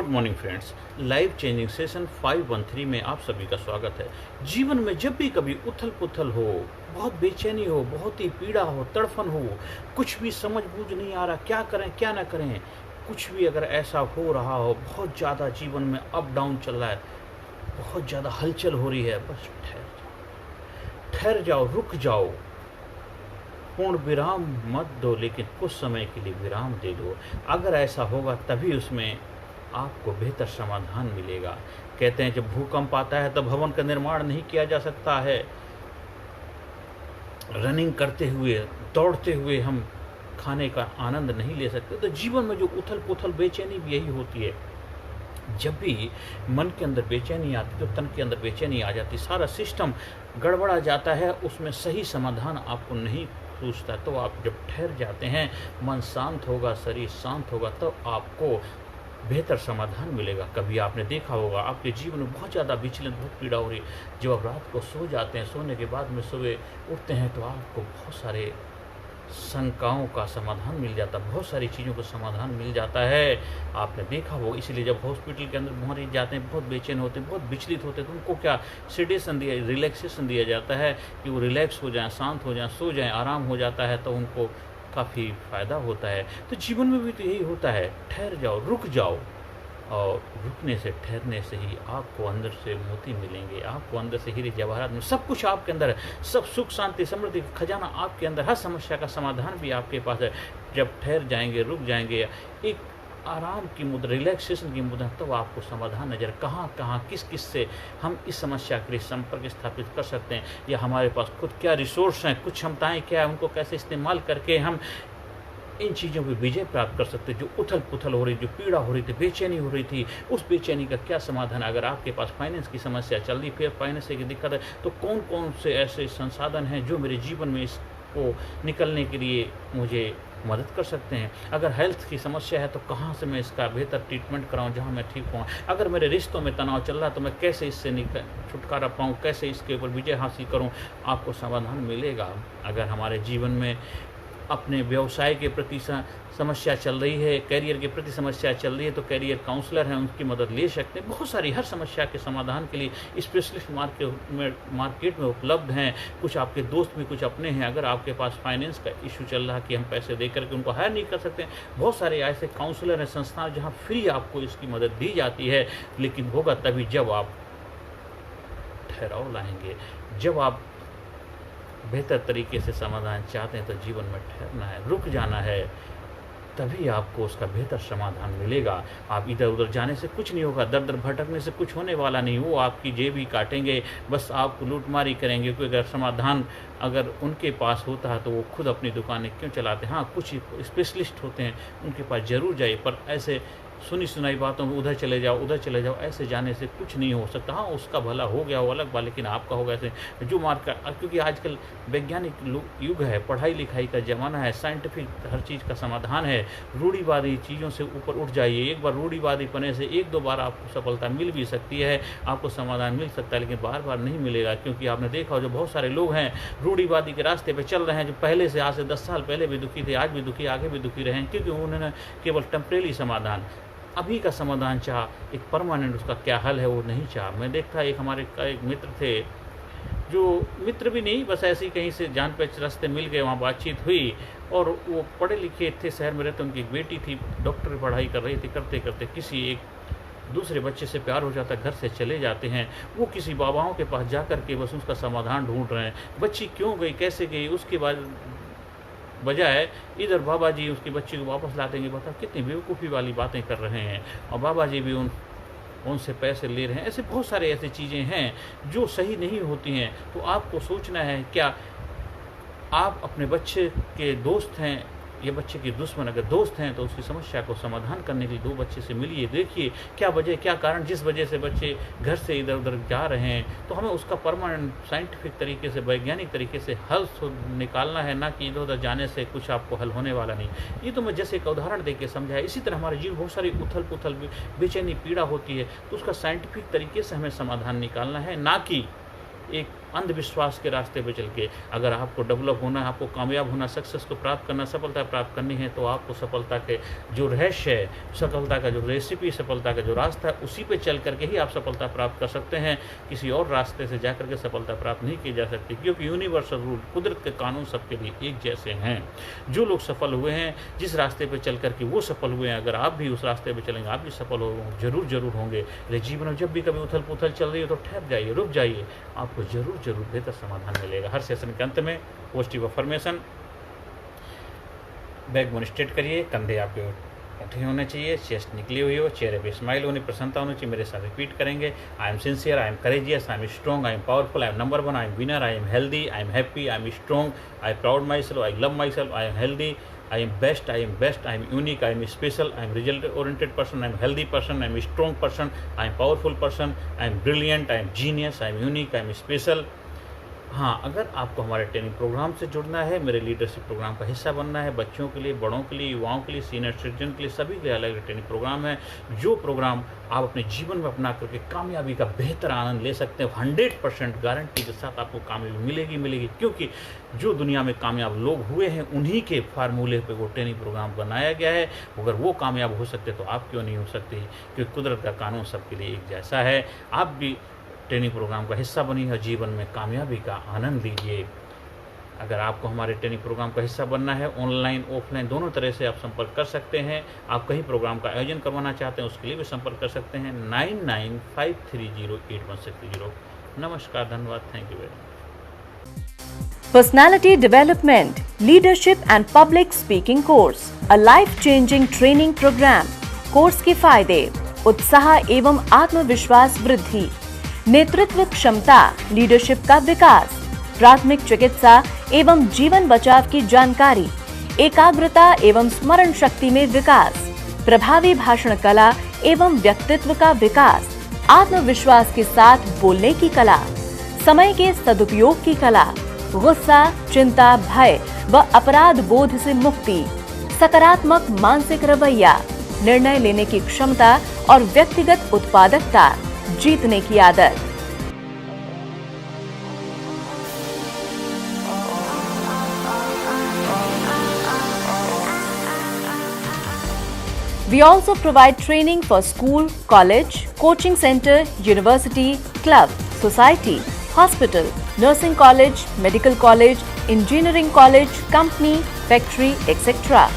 Good morning friends, life changing session 513 में आप सभी का स्वागत है। जीवन में जब भी कभी उथल पुथल हो, बहुत बेचैनी हो, बहुत ही पीड़ा हो, तड़फन हो, कुछ भी समझ बूझ नहीं आ रहा, क्या करें क्या ना करें, कुछ भी अगर ऐसा हो रहा हो, बहुत ज़्यादा जीवन में अप डाउन चल रहा है, बहुत ज़्यादा हलचल हो रही है, बस ठहर जाओ, रुक जाओ। पूर्ण विराम मत दो, लेकिन कुछ समय के लिए विराम दे दो। अगर ऐसा होगा तभी उसमें आपको बेहतर समाधान मिलेगा। कहते हैं जब भूकंप आता है तब भवन का निर्माण नहीं किया जा सकता है। रनिंग करते हुए, दौड़ते हुए हम खाने का आनंद नहीं ले सकते। तो जीवन में जो उथल पुथल बेचैनी भी यही होती है। जब भी मन के अंदर बेचैनी आती, तो तन के अंदर बेचैनी आ जाती, सारा सिस्टम गड़बड़ा जाता है, उसमें सही समाधान आपको नहीं सूझता। तो आप जब ठहर जाते हैं, मन शांत होगा, शरीर शांत होगा, तो आपको बेहतर समाधान मिलेगा। कभी आपने देखा होगा आपके जीवन में बहुत ज़्यादा विचलित, बहुत पीड़ा हो रही, जब आप रात को सो जाते हैं, सोने के बाद में सुबह उठते हैं तो आपको बहुत सारे शंकाओं का समाधान मिल जाता, बहुत सारी चीज़ों का समाधान मिल जाता है। आपने देखा हो, इसलिए जब हॉस्पिटल के अंदर मरीज जाते हैं, बहुत बेचैन होते हैं, बहुत विचलित होते हैं, तो उनको क्या सेडेशन दिया, रिलैक्सेशन दिया जाता है कि वो रिलैक्स हो जाएं, शांत हो जाएं, सो जाएं, आराम हो जाता है, तो उनको काफ़ी फ़ायदा होता है। तो जीवन में भी तो यही होता है, ठहर जाओ, रुक जाओ, और रुकने से, ठहरने से ही आपको अंदर से मोती मिलेंगे, आपको अंदर से हीरे जवाहरात में सब कुछ आपके अंदर है, सब सुख शांति समृद्धि खजाना आपके अंदर, हर समस्या का समाधान भी आपके पास है। जब ठहर जाएंगे, रुक जाएंगे, एक आराम की मुद्रा, रिलैक्सेशन की मुद्रा, तो आपको समाधान नजर कहाँ कहाँ किस किस से हम इस समस्या के लिए संपर्क स्थापित कर सकते हैं, या हमारे पास खुद क्या रिसोर्स हैं, कुछ क्षमताएँ क्या है, उनको कैसे इस्तेमाल करके हम इन चीज़ों पर विजय प्राप्त कर सकते। जो उथल पुथल हो रही, जो पीड़ा हो रही थी, बेचैनी हो रही थी, उस बेचैनी का क्या समाधान। अगर आपके पास फाइनेंस की समस्या चल रही, फिर फाइनेंस की दिक्कत है, तो कौन कौन से ऐसे संसाधन हैं जो मेरे जीवन में इसको निकलने के लिए मुझे मदद कर सकते हैं। अगर हेल्थ की समस्या है तो कहाँ से मैं इसका बेहतर ट्रीटमेंट कराऊं जहाँ मैं ठीक हूँ। अगर मेरे रिश्तों में तनाव चल रहा है तो मैं कैसे इससे छुटकारा पाऊँ, कैसे इसके ऊपर विजय हासिल करूँ, आपको समाधान मिलेगा। अगर हमारे जीवन में अपने व्यवसाय के प्रति समस्या चल रही है, करियर के प्रति समस्या चल रही है, तो करियर काउंसलर हैं, उनकी मदद ले सकते हैं। बहुत सारी, हर समस्या के समाधान के लिए स्पेशलिस्ट मार्केट में उपलब्ध हैं। कुछ आपके दोस्त भी, कुछ अपने हैं। अगर आपके पास फाइनेंस का इशू चल रहा है कि हम पैसे दे करके उनको हायर नहीं कर सकते, बहुत सारे ऐसे काउंसलर हैं, संस्थान जहाँ फ्री आपको इसकी मदद दी जाती है। लेकिन होगा तभी जब आप ठहराव लाएंगे, जब आप बेहतर तरीके से समाधान चाहते हैं। तो जीवन में ठहरना है, रुक जाना है, तभी आपको उसका बेहतर समाधान मिलेगा। आप इधर उधर जाने से कुछ नहीं होगा, दर दर भटकने से कुछ होने वाला नहीं। वो आपकी जेब ही काटेंगे, बस आपको लूटमारी करेंगे। कोई अगर समाधान अगर उनके पास होता है तो वो खुद अपनी दुकानें क्यों चलाते हैं। हाँ, कुछ स्पेशलिस्ट होते हैं, उनके पास ज़रूर जाइए, पर ऐसे सुनी सुनाई बातों में उधर चले जाओ, उधर चले जाओ, ऐसे जाने से कुछ नहीं हो सकता। हाँ, उसका भला हो गया वो अलग बात, लेकिन आपका होगा ऐसे जो क्योंकि आजकल वैज्ञानिक युग है, पढ़ाई लिखाई का ज़माना है, साइंटिफिक हर चीज़ का समाधान है। रूढ़िवादी चीज़ों से ऊपर उठ जाइए। एक बार रूढ़िवादी पने से एक दो बार आपको सफलता मिल भी सकती है, आपको समाधान मिल सकता है, लेकिन बार बार नहीं मिलेगा। क्योंकि आपने देखा हो, जो बहुत सारे लोग हैं रूढ़िवादी के रास्ते पर चल रहे हैं, जो पहले से, आज से 10 साल पहले भी दुखी थे, आज भी दुखी, आगे भी दुखी रहे, क्योंकि उन्होंने केवल टेम्परेरी समाधान, अभी का समाधान चाह, एक परमानेंट उसका क्या हल है वो नहीं चाह। मैं देखता, एक हमारे एक मित्र थे, जो मित्र भी नहीं, बस ऐसे ही कहीं से जान पहचान रास्ते मिल गए, वहाँ बातचीत हुई, और वो पढ़े लिखे थे, शहर में रहते, उनकी एक बेटी थी, डॉक्टर की पढ़ाई कर रही थी। करते करते किसी एक दूसरे बच्चे से प्यार हो जाता, घर से चले जाते हैं। वो किसी बाबाओं के पास जा कर के बस उसका समाधान ढूंढ रहे हैं। बच्ची क्यों गई, कैसे गई, उसके बाद बजाय इधर बाबा जी उसकी बच्ची को वापस ला देंगे। बताओ कितनी बेवकूफ़ी वाली बातें कर रहे हैं, और बाबा जी भी उनसे पैसे ले रहे हैं। ऐसे बहुत सारे ऐसी चीज़ें हैं जो सही नहीं होती हैं। तो आपको सोचना है, क्या आप अपने बच्चे के दोस्त हैं या बच्चे की दुश्मन। अगर दोस्त हैं तो उसकी समस्या को समाधान करने के लिए दो बच्चे से मिलिए, देखिए क्या वजह, क्या कारण, जिस वजह से बच्चे घर से इधर उधर जा रहे हैं, तो हमें उसका परमानेंट साइंटिफिक तरीके से, वैज्ञानिक तरीके से हल निकालना है, ना कि इधर उधर जाने से कुछ आपको हल होने वाला नहीं। ये तो मैं जैसे एक उदाहरण दे के समझाया। इसी तरह हमारे जीवन बहुत सारी उथल पुथल, बेचैनी, पीड़ा होती है, तो उसका साइंटिफिक तरीके से हमें समाधान निकालना है, ना कि एक अंधविश्वास के रास्ते पे चल के अगर आपको डेवलप होना है, आपको कामयाब होना, सक्सेस को प्राप्त करना, सफलता प्राप्त करनी है, तो आपको सफलता के जो रहस्य है, सफलता का जो रेसिपी, सफलता का जो रास्ता है, उसी पे चल करके ही आप सफलता प्राप्त कर सकते हैं। किसी और रास्ते से जा करके सफलता प्राप्त नहीं की जा सकती, क्योंकि यूनिवर्सल रूल, कुदरत के कानून सबके लिए एक जैसे हैं। जो लोग सफल हुए हैं, जिस रास्ते पे चल करके वो सफल हुए हैं, अगर आप भी उस रास्ते पे चलेंगे, आप भी सफल हो जरूर होंगे। लेकिन जीवन में जब भी कभी उथल पुथल चल रही है तो ठहर जाइए, रुक जाइए, आपको जरूर बेहतर समाधान मिलेगा। हर सेशन के अंत में पॉजिटिव अफर्मेशन, बैकबोन स्ट्रेट करिए, कंधे आपके उठे होने चाहिए, चेस्ट निकली हुई हो, चेहरे पे स्माइल होनी, प्रसन्नता होनी चाहिए। मेरे साथ रिपीट करेंगे। I am sincere, I am courageous, I am strong, I am powerful, I am number 1, I am winner, I am healthy, I am happy, I am strong, I proud my self, I love my self, I am healthy, I am best, I am unique, I am special, I am result oriented person, I am healthy person, I am strong person, I am powerful person, I am brilliant, I am genius, I am unique, I am special। हाँ, अगर आपको हमारे training programme से जुड़ना है, मेरे leadership programme का हिस्सा बनना है, बच्चों के लिए, बड़ों के लिए, युवाओं के लिए, सीनियर सिटीजन के लिए, सभी के अलग अलग ट्रेनिंग प्रोग्राम है। जो प्रोग्राम आप अपने जीवन में अपना करके कामयाबी का बेहतर आनंद ले सकते हैं, 100% गारंटी के साथ आपको कामयाबी मिलेगी। क्योंकि जो दुनिया में कामयाब लोग हुए हैं, उन्हीं के फार्मूले पे वो ट्रेनिंग प्रोग्राम बनाया गया है। अगर वो कामयाब हो सकते तो आप क्यों नहीं हो सकते? क्योंकि कुदरत का कानून सबके लिए एक जैसा है। आप भी ट्रेनिंग प्रोग्राम का हिस्सा बनिए और जीवन में कामयाबी का आनंद लीजिए। अगर आपको हमारे ट्रेनिंग प्रोग्राम का हिस्सा बनना है, ऑनलाइन ऑफलाइन दोनों तरह से आप संपर्क कर सकते हैं। आप कहीं प्रोग्राम का आयोजन करवाना चाहते हैं, उसके लिए भी संपर्क कर सकते हैं 9953081630। नमस्कार, धन्यवाद, thank you very much. Personality Development, Leadership and Public Speaking Course, a life-changing training program। Course के फायदे: उत्साह एवं आत्मविश्वास वृद्धि, नेतृत्व क्षमता, लीडरशिप का विकास, प्राथमिक चिकित्सा एवं जीवन बचाव की जानकारी, एकाग्रता एवं स्मरण शक्ति में विकास, प्रभावी भाषण कला एवं व्यक्तित्व का विकास, आत्मविश्वास के साथ बोलने की कला, समय के सदुपयोग की कला, गुस्सा, चिंता, भय व अपराध बोध से मुक्ति, सकारात्मक मानसिक रवैया, निर्णय लेने की क्षमता और व्यक्तिगत उत्पादकता, जीतने की आदत। We also provide training for school, college, coaching center, university, club, society, hospital, nursing college, medical college, engineering college, company, factory, etc.